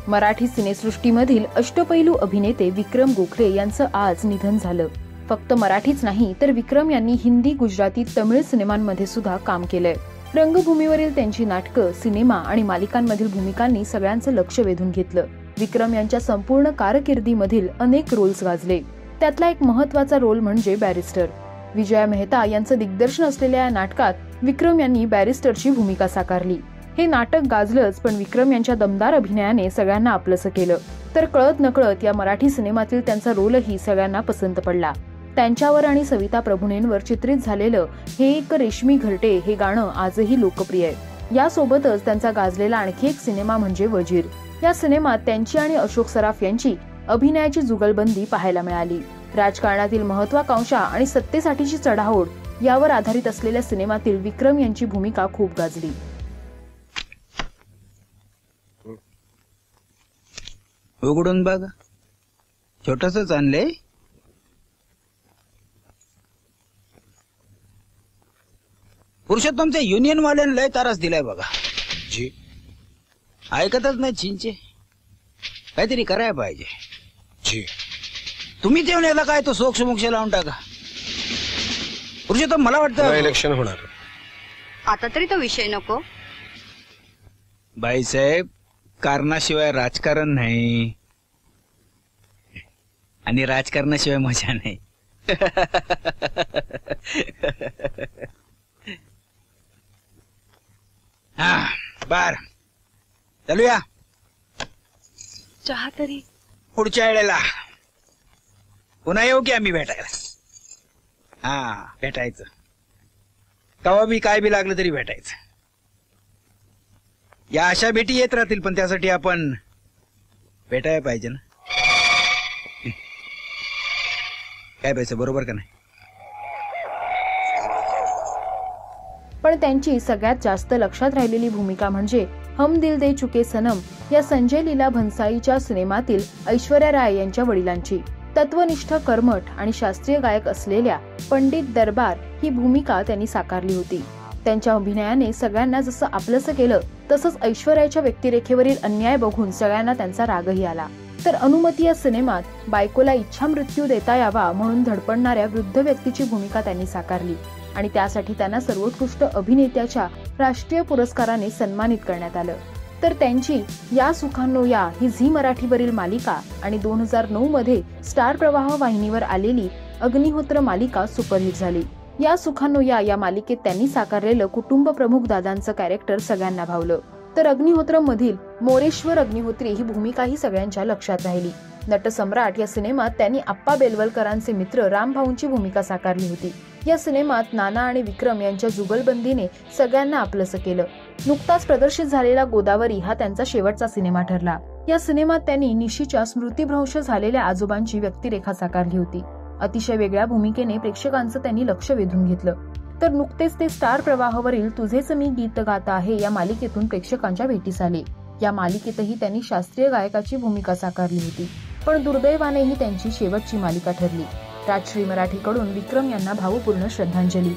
मराठी सिनेसृष्टीमधील अष्टपैलू अभिनेते विक्रम गोखले यांचं आज निधन झालं। फक्त मराठीच नाही तर विक्रम यांनी हिंदी, गुजराती, तमिळ सिनेमांमध्ये सुद्धा काम केलंय। रंगभूमीवरील त्यांची नाटकं, सिनेमा आणि मालिकांमधील भूमिकांनी सगळ्यांचं लक्ष वेधून घेतलं। विक्रम यांच्या संपूर्ण कारकिर्दीमधील अनेक रोल्स गाजले। त्यातला एक महत्त्वाचा रोल म्हणजे बॅरिस्टर। विजया मेहता यांचं दिग्दर्शन असलेल्या या नाटकात विक्रम यांनी बॅरिस्टरची भूमिका साकारली। हे नाटक गाजलंच, पण विक्रम यांच्या दमदार अभिनयाने सगळ्यांना आपलंसं केलं। तर कळत नकळत या मराठी सिनेमातील त्यांचा रोलही सगळ्यांना पसंत पडला। त्यांच्यावर आणि सविता प्रभुणेंवर चित्रित झालेलं हे एक रेशमी घरटे हे गाणं आजही लोकप्रिय आहे। यासोबतच त्यांचा गाजलेला आणखी एक सिनेमा म्हणजे वजीर। या सिनेमात त्यांची आणि अशोक सराफ यांची अभिनयाची जुगलबंदी पाहायला मिळाली। राजकारणातील महत्त्वाकांक्षा आणि सत्तेसाठीची चढाओढ यावर आधारित असलेल्या सिनेमातील विक्रम यांची भूमिका खूप गाजली। उघडून बघ, छोटसच आणले। पुरुषोत्तमच्या युनियन वाल्याने लय तारास दिलाय बघा जी। ऐकतच नाही चिंचे, काहीतरी करायला पाहिजे जी। तुम्ही देऊन याला काय तो सोक्ष मोक्ष लावून टाका। पुरुषोत्तम, मला वाटतं इलेक्शन होणार आता तरी तो विषय नको। बाईसाहेब, कारणाशिवाय राजकारण नाही आणि राजकारणाशिवाय मजा नाही। हा बर, चालूया। चहा तरी पुढच्या वेळेला पुन्हा येऊ की आम्ही भेटायला? हा, भेटायचं कवा बी काय बी लागलं तरी भेटायचं। या अशा भेटी येत राहतील, पण त्यासाठी आपण भेटायला पाहिजे ना। काय पैसे, बरोबर का नाही? पण त्यांची सगळ्यात जास्त लक्षात राहिलेली भूमिका म्हणजे हम दिल दे चुके सनम या संजय लीला भन्साळीच्या सिनेमातील ऐश्वर्या राय यांच्या वडिलांची। तत्वनिष्ठ, कर्मठ आणि शास्त्रीय गायक असलेल्या पंडित दरबार ही भूमिका त्यांनी साकारली होती। त्यांच्या अभिनयाने सगळ्यांना जसं आपलंसं केलं, तसंच ऐश्वर्याच्या व्यक्तिरेखेवरील अन्याय बघून सगळ्यांना त्यांचा रागही आला। तर अनुमती या सिनेमात बायकोला इच्छा मृत्यू देता यावा म्हणून धडपडणाऱ्या वृद्ध व्यक्तीची भूमिका त्यांनी साकारली आणि त्यासाठी त्यांना सर्वोत्कृष्ट अभिनेत्याच्या राष्ट्रीय पुरस्काराने सन्मानित करण्यात आलं। तर त्यांची या सुखांनो या ही झी मराठीवरील मालिका आणि 2009 मध्ये स्टार प्रवाह वाहिनीवर आलेली अग्निहोत्र मालिका सुपरहिट झाली। या सुखांनो या मालिकेत त्यांनी साकारलेलं कुटुंब प्रमुख दादांचं कॅरेक्टर सगळ्यांना भावलं। तर अग्निहोत्रम मधील मोरेश्वर अग्निहोत्री ही भूमिकाही सगळ्यांच्या लक्षात राहिली। नटसम्राट या सिनेमात त्यांनी आप्पा बेलवलकरांचे मित्र रामभाऊंची भूमिका साकारली होती। या सिनेमात नाना आणि विक्रम यांच्या जुगलबंदीने सगळ्यांना आपलंसं केलं। नुकताच प्रदर्शित झालेला गोदावरी हा त्यांचा शेवटचा सिनेमा ठरला। या सिनेमात त्यांनी निशीच्या स्मृतिभ्रंश झालेल्या आजोबांची व्यक्तिरेखा साकारली होती। अतिशय वेगळ्या भूमिकेने प्रेक्षकांचं त्यांनी लक्ष वेधून घेतलं। तर नुकतेच ते स्टार प्रवाहावरील तुझेच मी गीत गात आहे या मालिकेतून प्रेक्षकांच्या भेटीस आले। या मालिकेतही त्यांनी शास्त्रीय गायकाची भूमिका साकारली होती, पण दुर्दैवाने ही त्यांची शेवटची मालिका ठरली। राजश्री मराठीकडून विक्रम यांना भावपूर्ण श्रद्धांजली।